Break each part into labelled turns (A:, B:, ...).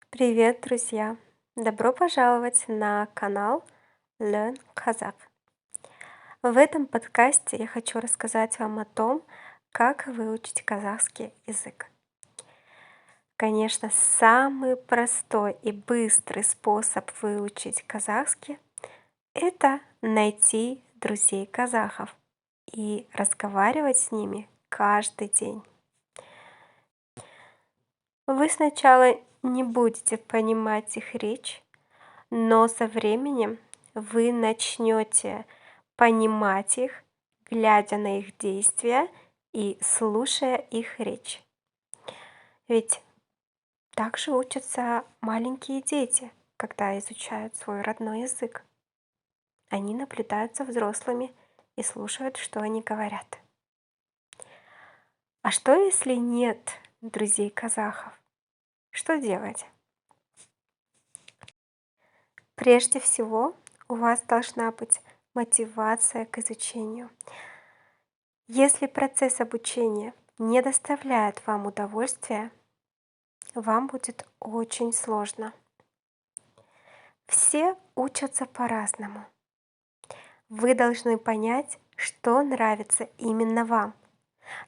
A: Привет, друзья! Добро пожаловать на канал Learn Kazakh. В этом подкасте я хочу рассказать вам о том, как выучить казахский язык. Конечно, самый простой и быстрый способ выучить казахский — это найти друзей казахов и разговаривать с ними каждый день. Вы сначала не будете понимать их речь, но со временем вы начнете понимать их, глядя на их действия и слушая их речь. Ведь так же учатся маленькие дети, когда изучают свой родной язык. Они наблюдают за взрослыми и слушают, что они говорят. А что, если нет друзей казахов? Что делать? Прежде всего, у вас должна быть мотивация к изучению. Если процесс обучения не доставляет вам удовольствия, вам будет очень сложно. Все учатся по-разному. Вы должны понять, что нравится именно вам.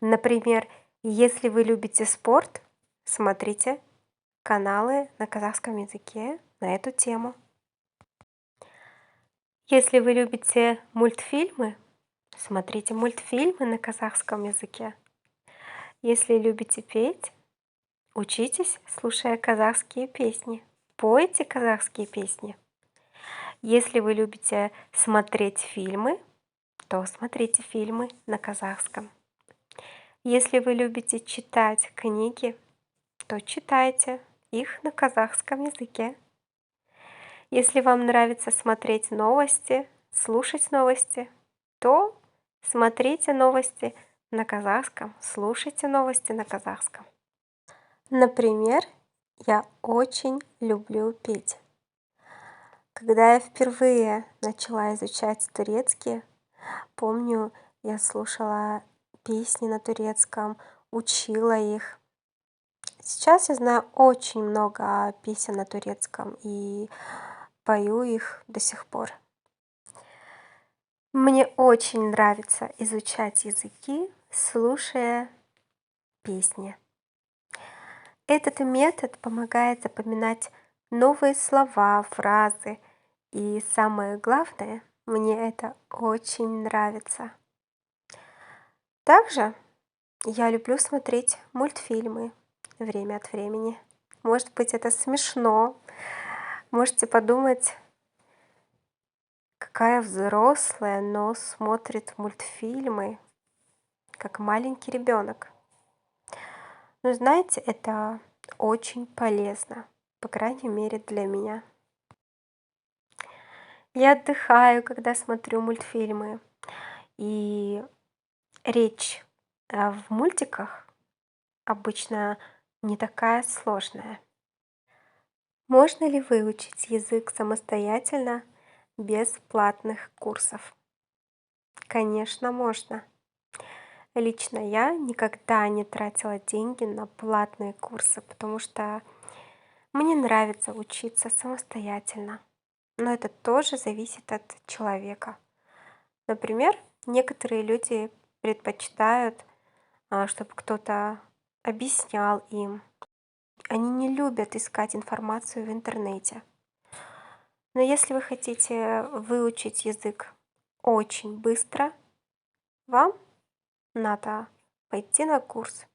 A: Например, если вы любите спорт, смотрите каналы на казахском языке на эту тему. Если вы любите мультфильмы, смотрите мультфильмы на казахском языке. Если любите петь, учитесь, слушая казахские песни. Пойте казахские песни. Если вы любите смотреть фильмы, то смотрите фильмы на казахском. Если вы любите читать книги, то читайте их на казахском языке. Если вам нравится смотреть новости, слушать новости, то смотрите новости на казахском, слушайте новости на казахском. Например, я очень люблю петь. Когда я впервые начала изучать турецкий, помню, я слушала песни на турецком, учила их. Сейчас я знаю очень много песен на турецком и пою их до сих пор. Мне очень нравится изучать языки, слушая песни. Этот метод помогает запоминать новые слова, фразы, и самое главное, мне это очень нравится. Также я люблю смотреть мультфильмы время от времени. Может быть, это смешно. Можете подумать, какая взрослая, но смотрит мультфильмы, как маленький ребенок. Но знаете, это очень полезно, по крайней мере для меня. Я отдыхаю, когда смотрю мультфильмы, и речь в мультиках обычно не такая сложная. Можно ли выучить язык самостоятельно без платных курсов? Конечно, можно. Лично я никогда не тратила деньги на платные курсы, потому что мне нравится учиться самостоятельно. Но это тоже зависит от человека. Например, некоторые люди предпочитают, чтобы кто-то объяснял им. Они не любят искать информацию в интернете. Но если вы хотите выучить язык очень быстро, вам надо пойти на курс,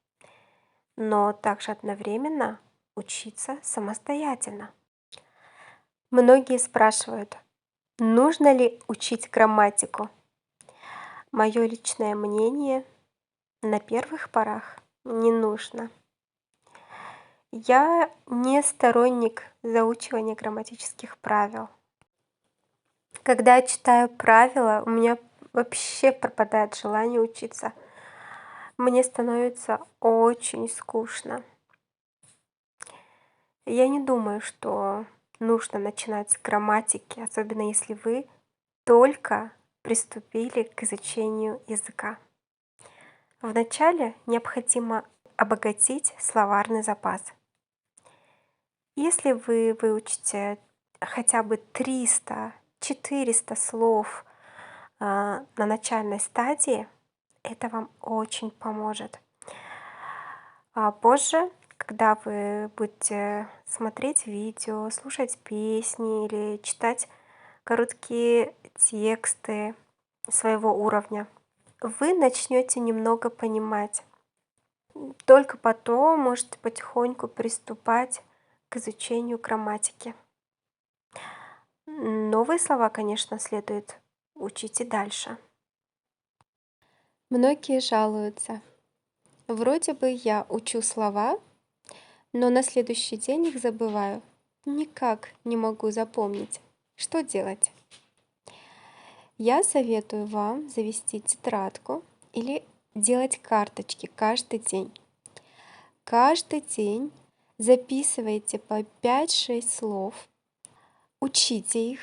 A: но также одновременно учиться самостоятельно. Многие спрашивают, нужно ли учить грамматику? Мое личное мнение: на первых порах не нужно. Я не сторонник заучивания грамматических правил. Когда я читаю правила, у меня вообще пропадает желание учиться. Мне становится очень скучно. Я не думаю, что нужно начинать с грамматики, особенно если вы только приступили к изучению языка. Вначале необходимо обогатить словарный запас. Если вы выучите хотя бы 300-400 слов на начальной стадии, это вам очень поможет. А позже, когда вы будете смотреть видео, слушать песни или читать короткие тексты своего уровня, вы начнете немного понимать. Только потом можете потихоньку приступать к изучению грамматики. Новые слова, конечно, следует учить и дальше. Многие жалуются. Вроде бы я учу слова, но на следующий день их забываю. Никак не могу запомнить. Что делать? Я советую вам завести тетрадку или делать карточки каждый день. Каждый день записывайте по 5-6 слов, учите их,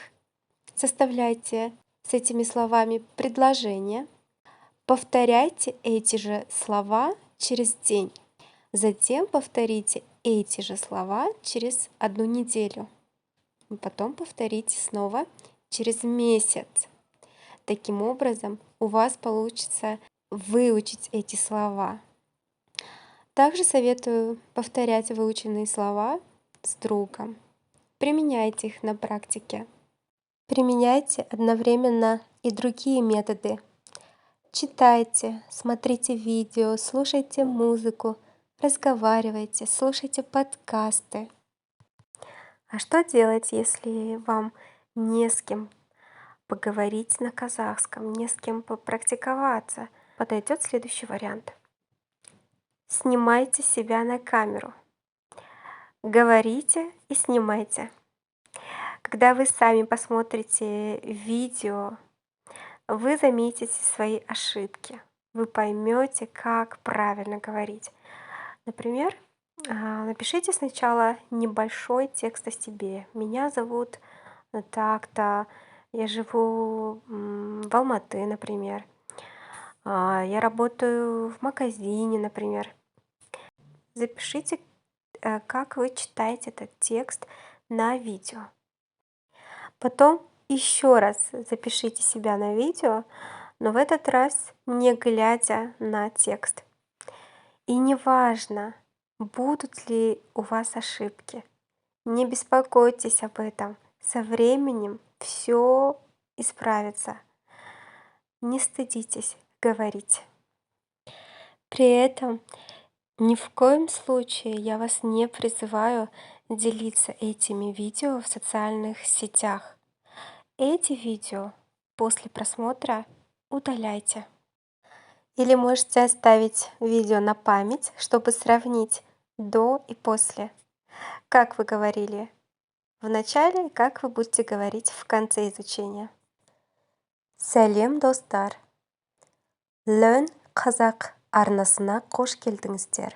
A: составляйте с этими словами предложения, повторяйте эти же слова через день. Затем повторите эти же слова через 1 неделю. Потом повторите снова через месяц. Таким образом, у вас получится выучить эти слова. Также советую повторять выученные слова с другом. Применяйте их на практике. Применяйте одновременно и другие методы. Читайте, смотрите видео, слушайте музыку, разговаривайте, слушайте подкасты. А что делать, если вам не с кем поговорить на казахском, не с кем попрактиковаться? Подойдет следующий вариант. Снимайте себя на камеру. Говорите и снимайте. Когда вы сами посмотрите видео, вы заметите свои ошибки. Вы поймете, как правильно говорить. Например, напишите сначала небольшой текст о себе. Меня зовут так-то, я живу в Алматы, например. Я работаю в магазине, например. Запишите, как вы читаете этот текст на видео. Потом еще раз запишите себя на видео, но в этот раз не глядя на текст. И неважно, будут ли у вас ошибки, не беспокойтесь об этом. Со временем все исправится. Не стыдитесь говорить. При этом ни в коем случае я вас не призываю делиться этими видео в социальных сетях. Эти видео после просмотра удаляйте. Или можете оставить видео на память, чтобы сравнить до и после. Как вы говорили в начале, как вы будете говорить в конце изучения. Сәлем достар! Learn Қазақ арнасына қош келдіңіздер.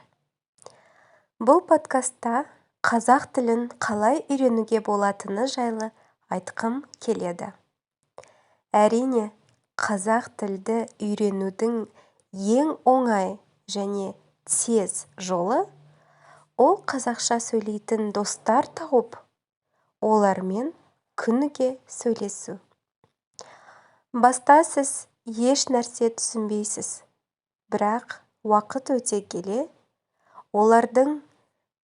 A: Бұл подкастта қазақ тілін қалай үйренуге болатыны жайлы айтқым келеді. Әрине, қазақ тілді үйренудің ең оңай және тез жолы ол қазақша сөйлейтін достар тауып, олармен күніге сөйлесу. Баста сіз еш нәрсе түсінбейсіз, бірақ уақыт өте келе, олардың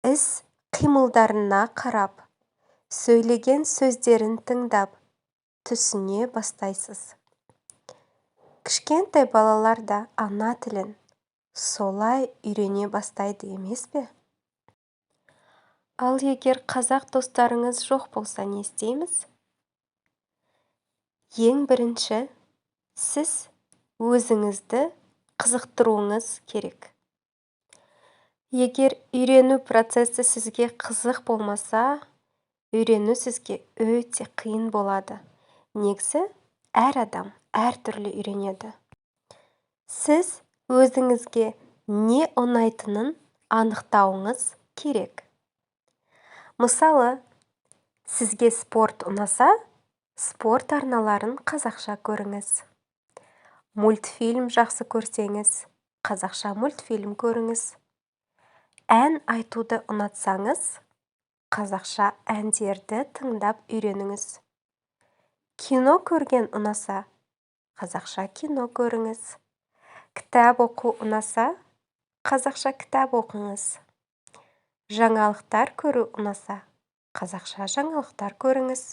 A: іс қимылдарына қарап, сөйлеген сөздерін тыңдап, түсіне бастайсыз. Кішкентай балалар да ана тілін солай үйрене бастайды емес пе? Ал егер қазақ достарыңыз жоқ болса не істейміз? Ең бірінші, сіз өзіңізді қызықтыруыңыз керек. Егер үйрену процесі сізге қызық болмаса, үйрену сізге өте қиын болады. Негізі, әр адам әртүрлі үйренеді. Сіз өзіңізге не ұнайтынын анықтауыңыз керек. Мысалы, сізге спорт ұнаса, спорт арналарын қазақша көріңіз. Мультфильм жақсы көрсеңіз, қазақша мультфильм көріңіз. Ән айтуды ұнатсаңыз, қазақша әндерді тыңдап үйреніңіз. Кино көрген ұнаса, қазақша кино көріңіз. Кітап оқу ұнаса, қазақша кітап оқыңыз. Жаңалықтар көру ұнаса, қазақша жаңалықтар көріңіз.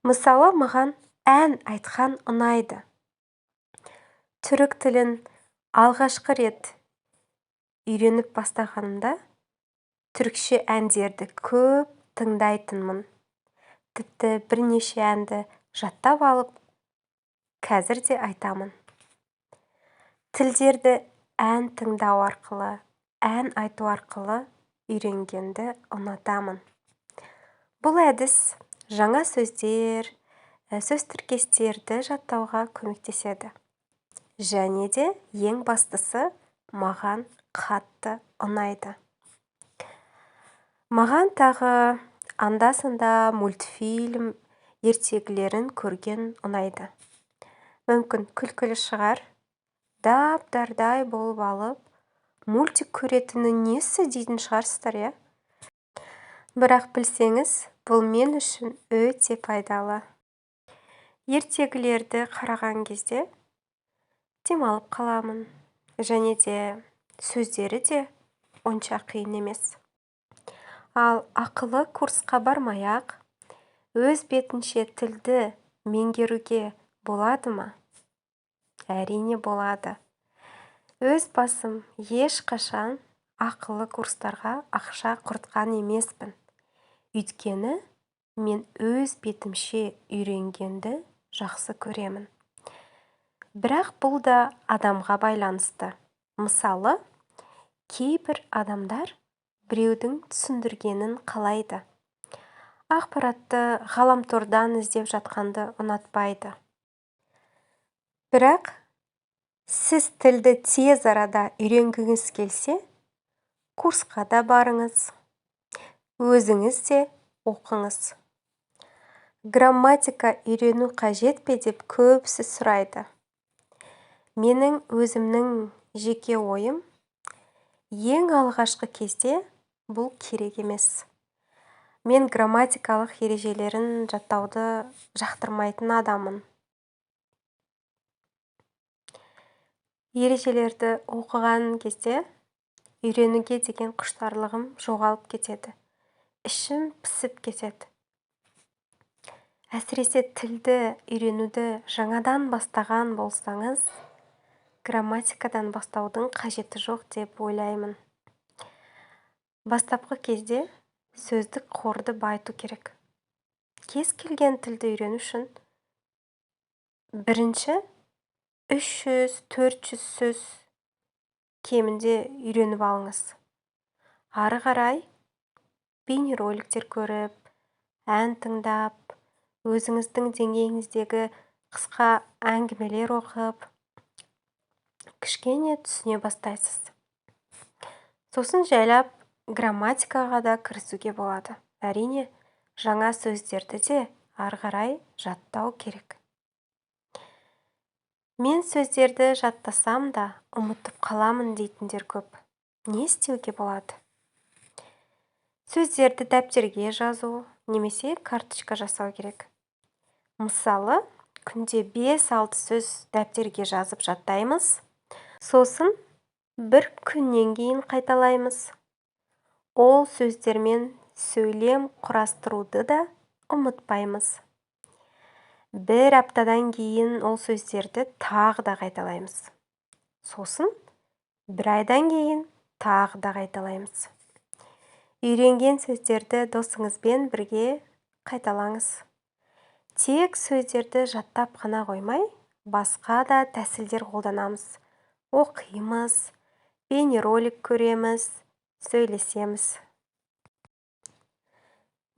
A: Мысалы, маған ән айтқан ұнайды. Түрік тілін алғашқы рет үйреніп бастағанымда түрікше әндерді көп тыңдайтынмын. Тіпті бірнеше әнді жаттап алып, қазір де айтамын. Тілдерді ән тыңдау арқылы, ән айту арқылы үйренгенді ұнатамын. Бұл әдіс жаңа сөздер, сөз тіркестерді жаттауға көмектеседі. Және де ең бастысы маған қатты ұнайды. Маған тағы анда-санда мультфильм ертегілерін көрген ұнайды. Мүмкін күлкілі шығар, дап-дардай болып алып, мультик көретіні несі дейтін шығарсыздар, иә? Бірақ білсеңіз, бұл мен үшін өте пайдалы. Ертегілерді қараған кезде демалып қаламын. Және де сөздері де онша қиын емес. Ал ақылы курсқа бармай-ақ, өз бетінше тілді меңгеруге болады ма? Әрине болады. Өз басым ешқашан ақылы курстарға ақша құртқан емеспін. Өйткені мен өз бетімше үйренгенді жақсы көремін. Бірақ бұл да адамға байланысты. Мысалы, кейбір адамдар біреудің түсіндіргенін қалайды. Ақпаратты ғаламтордан іздеп жатқанды ұнатпайды. Бірақ сіз тілді тез арада үйренгіңіз келсе, курсқа да барыңыз. Өзіңіз де оқыңыз. Грамматика үйрену қажет пе деп көбісі сұрайды. Менің өзімнің жеке ойым, ең алғашқы кезде бұл керек емес. Мен грамматикалық ережелерін жаттауды жақтырмайтын адаммын. Ережелерді оқыған кезде үйренуге деген құштарлығым жоғалып кетеді. Ішім пісіп кетеді. Әсіресе тілді үйренуді жаңадан бастаған болсаңыз, грамматикадан бастаудың қажеті жоқ деп ойлаймын. Бастапқы кезде сөздік қорды байыту керек. Кез келген тілді үйрену үшін бірінші 300-400 сөз кемінде үйреніп алыңыз. Ары қарай бейнероликтер көріп, ән тыңдап, өзіңіздің деңгейіңіздегі қысқа әңгімелер оқып, кішкене түсіне бастайсыз. Сосын жайлап грамматикаға да кірісуге болады. Әрине, жаңа сөздерді де ары қарай жаттау керек. Мен сөздерді жаттасам да ұмытып қаламын дейтіндер көп. Не істеуге болады? Сөздерді дәптерге жазу, немесе карточка жасау керек. Мысалы, күнде 5-6 сөз дәптерге жазып жаттаймыз. Сосын бір күннен кейін қайталаймыз. Ол сөздермен сөйлем құрастыруды да ұмытпаймыз. Бір аптадан кейін ол сөздерді тағы да қайталаймыз. Сосын бір айдан кейін тағы да қайталаймыз. Үйренген сөздерді досыңызбен бірге қайталаңыз. Тек сөздерді жаттап қана қоймай, басқа да тәсілдер қолданамыз. Оқимыз, бейнеролик көреміз, сөйлесеміз.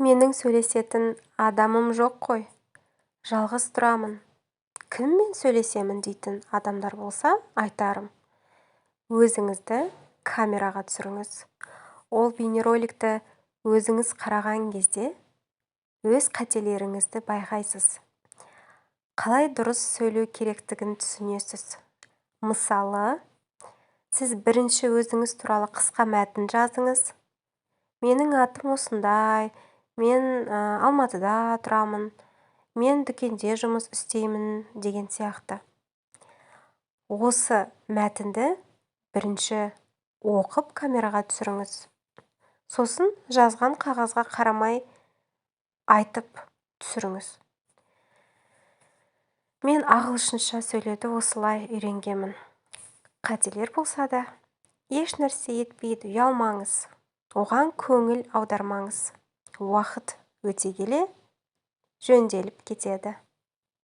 A: Менің сөйлесетін адамым жоқ қой. Жалғыз тұрамын. Кіммен сөйлесемін дейтін адамдар болса, айтарым. Өзіңізді камераға түсіріңіз. Ол бейнероликті өзіңіз қараған кезде, өз қателеріңізді байқайсыз. Қалай дұрыс сөйлеу керектігін түсінесіз. Мысалы, сіз бірінші өзіңіз туралы қысқа мәтін жазыңыз. менің атым осындай, мен Алматыда тұрамын, мен дүкенде жұмыс істеймін деген сияқты. Осы мәтінді бірінші оқып камераға түсіріңіз. Сосын жазған қағазға қарамай айтып түсіріңіз. Мен ағылшынша сөйлеуді осылай үйренгенмін. Қателер болса да, еш нәрсе етпейді, ұялмаңыз. Оған көңіл аудармаңыз. Уақыт өте келе жөнделіп кетеді.